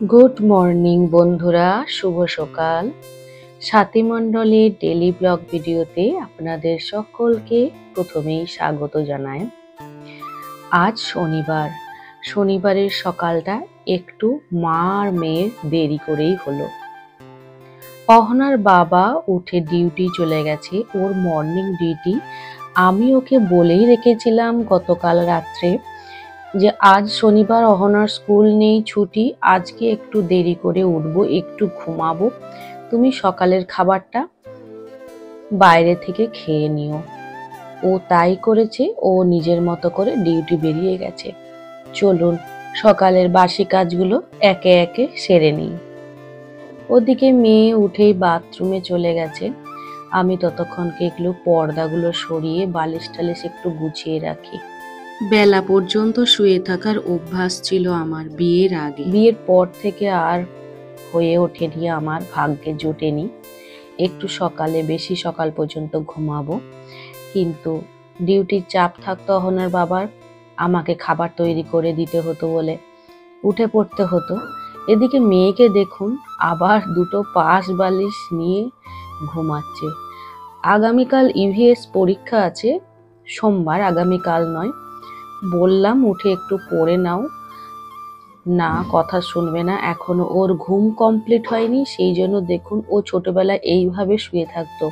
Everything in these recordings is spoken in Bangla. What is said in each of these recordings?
গুড মর্নিং বন্ধুরা, শুভ সকাল। সাথী মণ্ডলের ডেলি ব্লগ ভিডিওতে আপনাদের সকলকে প্রথমেই স্বাগত জানাই। আজ শনিবার, শনিবারের সকালটা একটু মা আর মেয়ের দেরি করেই হলো। অহনার বাবা উঠে ডিউটি চলে গেছে, ওর মর্নিং ডিউটি। আমি ওকে বলেই রেখেছিলাম গতকাল রাত্রে যে আজ শনিবার, অহনার স্কুল নেই, ছুটি, আজকে একটু দেরি করে উঠবো, একটু ঘুমাবো, তুমি সকালের খাবারটা বাইরে থেকে খেয়ে নিও। ও তাই করেছে, ও নিজের মতো করে ডিউটি বেরিয়ে গেছে। চলুন সকালের বাসি কাজগুলো একে একে সেরে নিই। ওদিকে মেয়ে উঠেই বাথরুমে চলে গেছে, আমি ততক্ষণকে এগুলো পর্দাগুলো সরিয়ে বালিশ টালিশ একটু গুছিয়ে রাখি। বেলা পর্যন্ত শুয়ে থাকার অভ্যাস ছিল আমার বিয়ের আগে, বিয়ের পর থেকে আর হয়ে ওঠেনি, আমার ভাগ্যে জোটেনি। একটু সকালে বেশি সকাল পর্যন্ত ঘুমাবো, কিন্তু ডিউটির চাপ থাকতো অহনার বাবার, আমাকে খাবার তৈরি করে দিতে হতো বলে উঠে পড়তে হতো। এদিকে মেয়েকে দেখুন, আবার দুটো পাশ বালিশ নিয়ে ঘুমাচ্ছে। আগামীকাল ইভিএস পরীক্ষা আছে, সোমবার, আগামীকাল নয়। বললাম উঠে একটু পড়ে নাও, না কথা শুনবে না, এখনো ওর ঘুম কমপ্লিট হয়নি। সেই জন্য দেখুন, ও ছোটবেলায় এইভাবে শুয়ে থাকতো,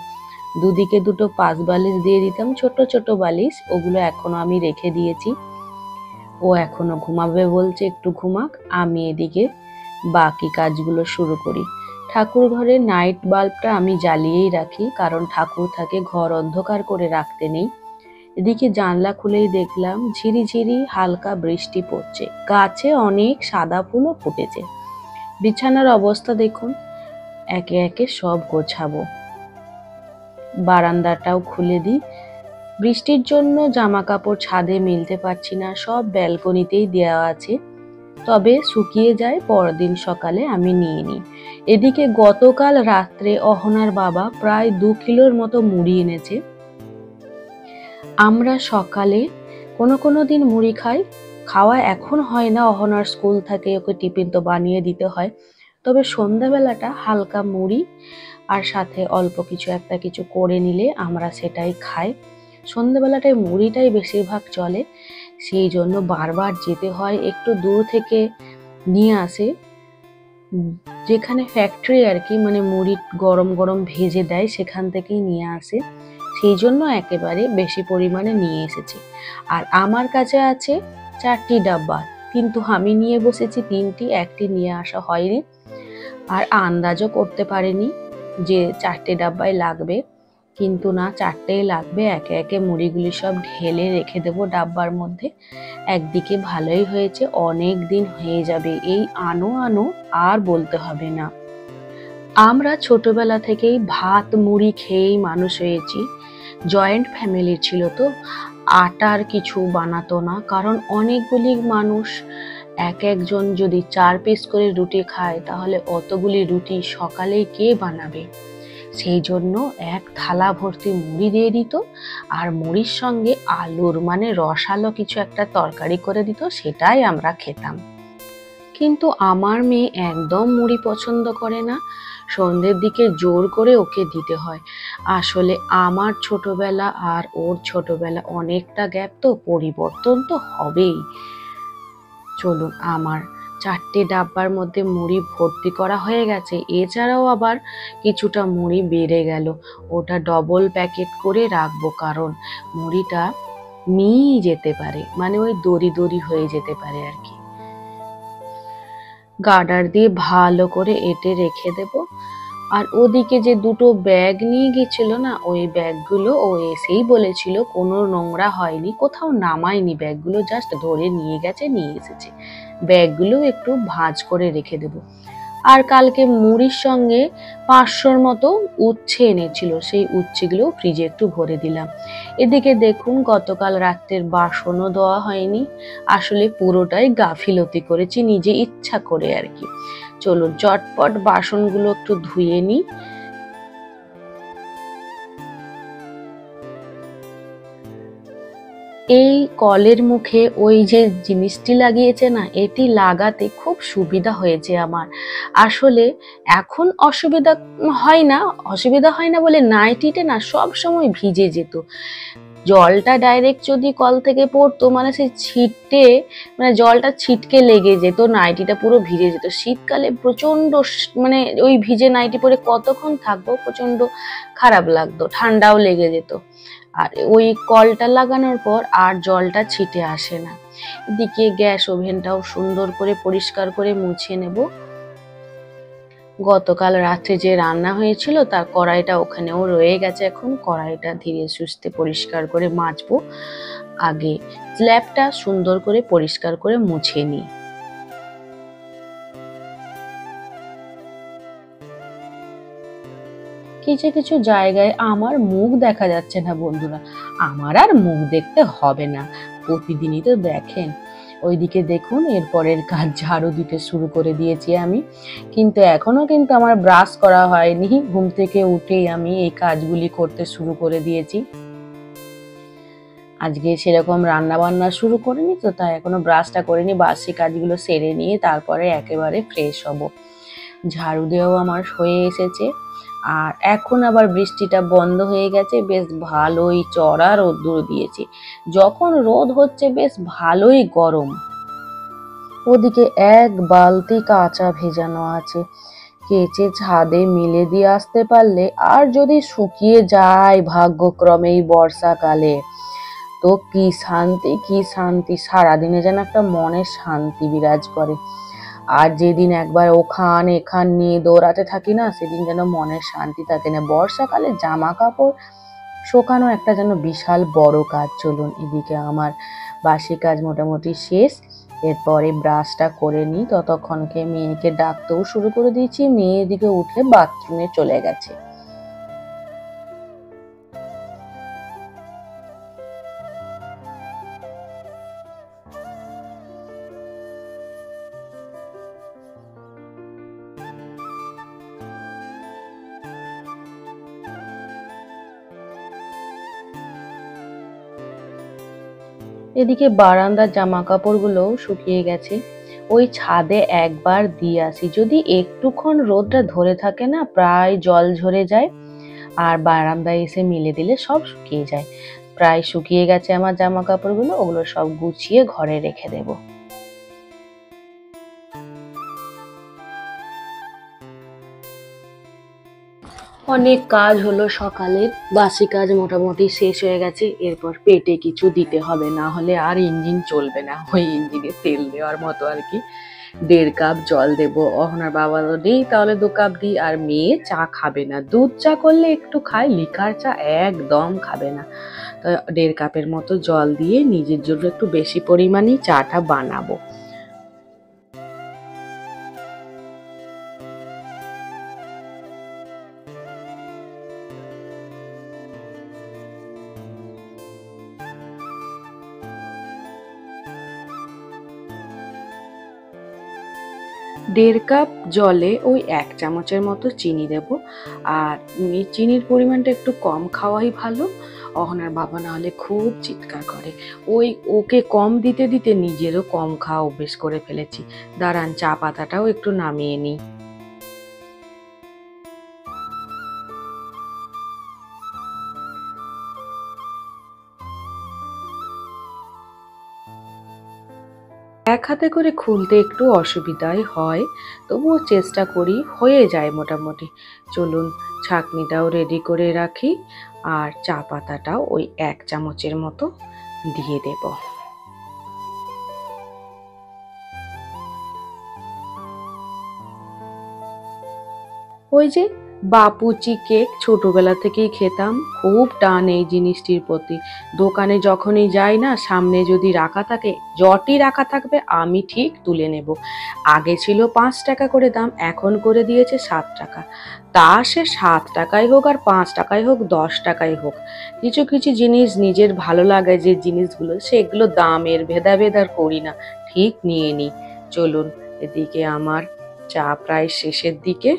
দুদিকে দুটো পাশ বালিশ দিয়ে দিতাম, ছোট ছোট বালিশ, ওগুলো এখনো আমি রেখে দিয়েছি। ও এখনো ঘুমাবে বলছে, একটু ঘুমাক, আমি এদিকে বাকি কাজগুলো শুরু করি। ঠাকুর ঘরে নাইট বাল্বটা আমি জ্বালিয়েই রাখি, কারণ ঠাকুর থাকে, ঘর অন্ধকার করে রাখতে নেই। এদিকে জানলা খুলেই দেখলাম ঝিরিঝিরি হালকা বৃষ্টি পড়ছে, গাছে অনেক সাদা ফুলও ফুটেছে। বিছানার অবস্থা দেখুন, একে একে সব গোছাবো। বারান্দাটাও খুলে দিই, বৃষ্টির জন্য জামা কাপড় ছাদে মেলতে পারছি না, সব ব্যালকনিতেই দেওয়া আছে, তবে শুকিয়ে যায় পরদিন সকালে আমি নিয়ে নিই। এদিকে গতকাল রাত্রে অহনার বাবা প্রায় 2 কিলোর মতো মুড়ি এনেছে। আমরা সকালে কোনো দিন মুড়ি খাই, খাওয়া এখন হয় না, অহনার স্কুল থাকে, ওকে টিফিন তো বানিয়ে দিতে হয়। তবে সন্ধ্যাবেলাটা হালকা মুড়ি আর সাথে অল্প কিছু একটা কিছু করে নিলে আমরা সেটাই খাই। সন্ধ্যাবেলাটায় মুড়িটাই বেশিরভাগ চলে, সেই জন্য বারবার যেতে হয়, একটু দূর থেকে নিয়ে আসে, যেখানে ফ্যাক্টরি আর কি, মানে মুড়ি গরম গরম ভেজে দেয়, সেখান থেকেই নিয়ে আসে, সেই জন্য একেবারে বেশি পরিমাণে নিয়ে এসেছি। আর আমার কাছে আছে 4টি ডাব্বা, কিন্তু আমি নিয়ে বসেছি 3টি, একটি নিয়ে আসা হয়নি। আর আন্দাজও করতে পারিনি যে 4টে ডাব্বাই লাগবে, কিন্তু না, 4টেই লাগবে। একে একে মুড়িগুলি সব ঢেলে রেখে দেবো ডাব্বার মধ্যে। একদিকে ভালোই হয়েছে, অনেক দিন হয়ে যাবে, এই আনো আনো আর বলতে হবে না। আমরা ছোটবেলা থেকেই ভাত মুড়ি খেয়েই মানুষ হয়েছি। জয়েন্ট ফ্যামিলি ছিল তো, আটার কিছু বানাতো না, কারণ অনেকগুলি মানুষ, এক একজন যদি 4 পিস করে রুটি খায়, তাহলে অতগুলি রুটি সকালেই কে বানাবে। সেই জন্য এক থালা ভর্তি মুড়ি দিয়ে দিত, আর মুড়ির সঙ্গে আলুর মানে রসালো কিছু একটা তরকারি করে দিত, সেটাই আমরা খেতাম। কিন্তু আমার মেয়ে একদম মুড়ি পছন্দ করে না, সন্ধ্যের দিকে জোর করে ওকে দিতে হয়। আসলে আমার ছোটবেলা আর ওর ছোটবেলা অনেকটা গ্যাপ, তো পরিবর্তন তো হবেই। চলুন, আমার 4টে ডাব্বার মধ্যে মুড়ি ভর্তি করা হয়ে গেছে, এছাড়াও আবার কিছুটা মুড়ি বেড়ে গেল, ওটা ডবল প্যাকেট করে রাখবো, কারণ মুড়িটা নিয়ে যেতে পারে, মানে ওই দড়ি দড়ি হয়ে যেতে পারে আর কি। গার্ডার দিয়ে ভালো করে এঁটে রেখে দেব। আর ওদিকে যে দুটো ব্যাগ নিয়ে গেছিল না, ওই ব্যাগগুলো ও এসেই বলেছিল কোনো নোংরা হয়নি, কোথাও নামায়নি, ব্যাগগুলো জাস্ট ধরে নিয়ে গেছে, নিয়ে এসেছে। ব্যাগগুলো একটু ভাঁজ করে রেখে দেব। আর কালকে মুড়ির সঙ্গে 500-র মতো উচ্ছে এনেছিল, সেই উচ্ছেগুলো ফ্রিজে একটু ভরে দিলাম। এদিকে দেখুন, গতকাল রাত্রের বাসনও ধোয়া হয়নি, আসলে পুরোটাই গাফিলতি করেছি, নিজে ইচ্ছা করে আর কি। চলুন চটপট বাসনগুলো একটু ধুয়ে নিই। এই কলের মুখে ওই যে জিনিসটি লাগিয়েছে না, এটি লাগাতে খুব সুবিধা হয়েছে আমার। আসলে এখন অসুবিধা হয় না বলে নাইটিতে না সব সময় ভিজে যেত। জলটা ডাইরেক্ট যদি কল থেকে পড়তো মানে সেই ছিটে, মানে জলটা ছিটকে লেগে যেত, নাইটিটা পুরো ভিজে যেত। শীতকালে প্রচন্ড মানে ওই ভিজে নাইটি পরে কতক্ষণ থাকবো, প্রচন্ড খারাপ লাগতো, ঠান্ডাও লেগে যেত। আর ওই কলটা লাগানোর পর আর জলটা ছিটে আসে না। এদিকে গ্যাস ওভেনটাও সুন্দর করে পরিষ্কার করে মুছে নেব। গতকাল রাত্রে যে রান্না হয়েছিল তার কড়াইটা ওখানেও রয়ে গেছে, এখন কড়াইটা ধীরে সুস্থে পরিষ্কার করে মাজবো। আগে স্ল্যাবটা সুন্দর করে পরিষ্কার করে মুছে নিই। কিছু কিছু জায়গায় আমার মুখ দেখা যাচ্ছে না বন্ধুরা, আমার আর মুখ দেখতে হবে না, প্রতিদিনই তো দেখেন। ওইদিকে দেখুন এরপরের কাজ ঝাড়ু দিতে শুরু করে দিয়েছি আমি, কিন্তু এখনো কিন্তু আমার ব্রাশ করা হয়নি। ঘুম থেকে উঠেই আমি এই কাজগুলি করতে শুরু করে দিয়েছি। আজকে সেরকম রান্না বান্না শুরু করিনি তো, তাই এখনো ব্রাশটা করিনি। বাসি কাজগুলো সেরে নিয়ে তারপরে একেবারে ফ্রেশ হব। ঝাড়ু দেওয়াও আমার হয়ে এসেছে। আর এখন আবার বৃষ্টিটা বন্ধ হয়ে গেছে, বেশ ভালোই চড়া রোদ্দুর দিয়েছে। যখন রোদ হচ্ছে বেশ ভালোই গরম। ওদিকে এক বালতি কাঁচা ভেজানো আছে, কেচে ছাদে মিলে দিয়ে আসতে পারলে, আর যদি শুকিয়ে যায় ভাগ্যক্রমে এই বর্ষাকালে, তো কি শান্তি, কি শান্তি, সারাদিনে যেন একটা মনের শান্তি বিরাজ করে। আর যেদিন একবার ওখান এখান নিয়ে দৌড়াতে থাকি না, সেদিন যেন মনের শান্তি থাকে না। বর্ষাকালে জামা কাপড় শোকানো একটা যেন বিশাল বড় কাজ। চলুন এদিকে আমার বাসি কাজ মোটামুটি শেষ, এরপরে ব্রাশটা করে নিই। ততক্ষণকে মেয়েকে ডাকতেও শুরু করে দিয়েছি, মেয়ে এদিকে উঠে বাথরুমে চলে গেছে। এদিকে বারান্দার জামা কাপড়গুলো শুকিয়ে গেছে, ওই ছাদে একবার দিয়ে আসি। যদি একটুক্ষণ রোদটা ধরে থাকে না, প্রায় জল ঝরে যায়। আর বারান্দায় এসে মিলে দিলে সব শুকিয়ে যায়। প্রায় শুকিয়ে গেছে আমার জামা কাপড়গুলো, ওগুলো সব গুছিয়ে ঘরে রেখে দেবো। অনেক কাজ হলো সকালের, বাসি কাজ মোটামুটি শেষ হয়ে গেছে। এরপর পেটে কিছু দিতে হবে, না হলে আর ইঞ্জিন চলবে না, ওই ইঞ্জিনে তেল দেওয়ার মতো আর কি। 1.5 কাপ জল দেবো, অহনার বাবা দিই তাহলে 2 কাপ দিই। আর মেয়ে চা খাবে না, দুধ চা করলে একটু খায়, লিকার চা একদম খাবে না। তো 1.5 কাপের মতো জল দিয়ে নিজের জন্য একটু বেশি পরিমাণেই চাটা বানাবো। দেড় কাপ জলে ওই 1 চামচের মতো চিনি দেব। আর চিনির পরিমাণটা একটু কম খাওয়াই ভালো, অহনার বাবা না হলে খুব চিৎকার করে। ওই ওকে কম দিতে দিতে নিজেরও কম খাওয়া অভ্যেস করে ফেলেছি। দাঁড়ান চা পাতাটাও একটু নামিয়ে নিই। এক হাতে করে খুলতে একটু অসুবিধাই হয়, তবুও চেষ্টা করি, হয়ে যায় মোটামুটি। চলুন ছাঁকনিটাও রেডি করে রাখি, আর চা পাতাটাও ওই 1 চামচের মতো দিয়ে দেব। ওই যে বাপুচি কেক ছোটবেলা থেকেই খেতাম, খুব টান এই জিনিসটির প্রতি। দোকানে যখনই যাই না, সামনে যদি রাখা থাকে, যতই রাখা থাকবে আমি ঠিক তুলে নেব। আগে ছিল 5 টাকা করে দাম, এখন করে দিয়েছে 7 টাকা। তা সে 7 টাকাই হোক আর 5 টাকাই হোক, 10 টাকাই হোক, কিছু কিছু জিনিস নিজের ভালো লাগে যে জিনিসগুলো, সেগুলো দামের ভেদাভেদ আর করি না, ঠিক নিয়ে নিই। চলুন এদিকে আমার চা প্রায় শেষের দিকে।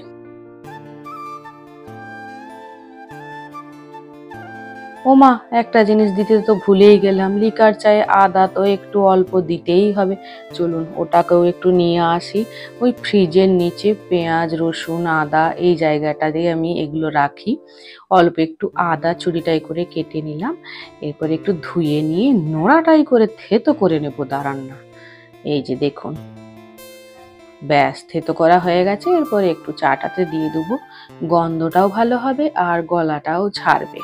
ওমা, একটা জিনিস দিতে তো ভুলেই গেলাম, লিকার চায়ে আদা তো একটু অল্প দিতেই হবে। চলুন ওটাকেও একটু নিয়ে আসি। ওই ফ্রিজের নিচে পেঁয়াজ রসুন আদা এই জায়গাটাতে আমি এগুলো রাখি। অল্প একটু আদা চুরিটাই করে কেটে নিলাম, এরপর একটু ধুয়ে নিয়ে নোড়াটাই করে থেতো করে নেব। দাঁড়ান না, এই যে দেখুন, ব্যাস থেতো করা হয়ে গেছে। এরপর একটু চাটাতে দিয়ে দেবো, গন্ধটাও ভালো হবে আর গলাটাও ছাড়বে।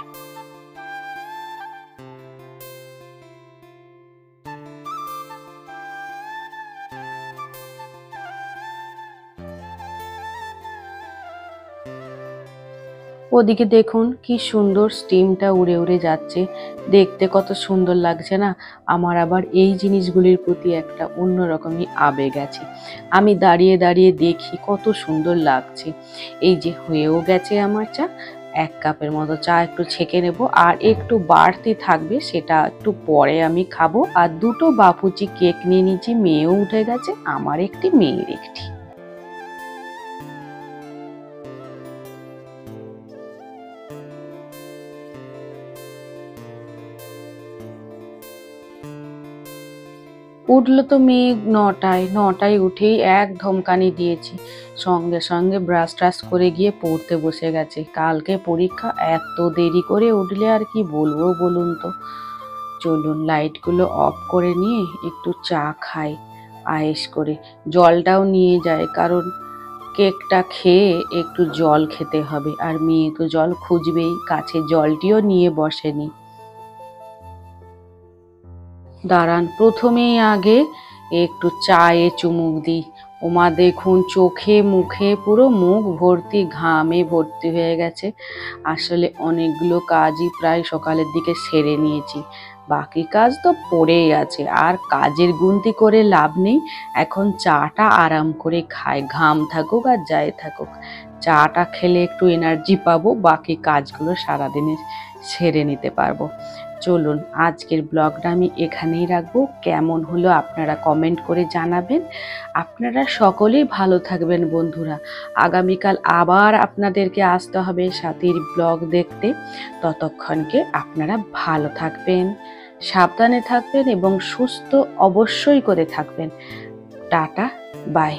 ওদিকে দেখুন কি সুন্দর স্টিমটা উড়ে উড়ে যাচ্ছে, দেখতে কত সুন্দর লাগছে না। আমার আবার এই জিনিসগুলির প্রতি একটা অন্যরকমই আবেগ আছে। আমি দাঁড়িয়ে দাঁড়িয়ে দেখি কত সুন্দর লাগছে। এই যে হয়েও গেছে আমার চা। 1 কাপের মতো চা একটু ছেঁকে নেব, আর একটু বাড়তি থাকবে সেটা একটু পরে আমি খাবো। আর 2টো বাপুচি কেক নিয়ে নিয়েছি, মেয়েও উঠে গেছে, আমার একটি মেয়ের একটি। উঠলো তো মেয়ে 9টায় উঠেই এক ধমকানি দিয়েছি, সঙ্গে সঙ্গে ব্রাশ ট্রাশ করে গিয়ে পড়তে বসে গেছে। কালকে পরীক্ষা, এত দেরি করে উঠলে আর কি বলবো বলুন তো। চলুন লাইটগুলো অফ করে নিয়ে একটু চা খাই আয়েশ করে। জলটাও নিয়ে যায়, কারণ কেকটা খেয়ে একটু জল খেতে হবে, আর মেয়ে তো জল খুঁজবেই, কাছে জলটিও নিয়ে বসেনি। দাঁড়ান, প্রথমেই আগে একটু চায়ে চুমুক দিই। ওমা দেখুন, চোখে মুখে পুরো মুখ ভর্তি ঘামে ভর্তি হয়ে গেছে। আসলে অনেকগুলো কাজই প্রায় সকালের দিকে সেরে নিয়েছি, বাকি কাজ তো পড়েই আছে। আর কাজের গুনতি করে লাভ নেই, এখন চাটা আরাম করে খাই, ঘাম থাকুক আর যাই থাকুক। চাটা খেলে একটু এনার্জি পাবো, বাকি কাজগুলো সারাদিনে সেরে নিতে পারবো। চলুন আজকের ব্লগটা আমি এখানেই রাখবো। কেমন হলো আপনারা কমেন্ট করে জানাবেন। আপনারা সকলেই ভালো থাকবেন বন্ধুরা। আগামীকাল আবার আপনাদেরকে আসতে হবে সাথীর ব্লগ দেখতে। ততক্ষণকে আপনারা ভালো থাকবেন, সাবধানে থাকবেন এবং সুস্থ অবশ্যই করে থাকবেন। Tata, by.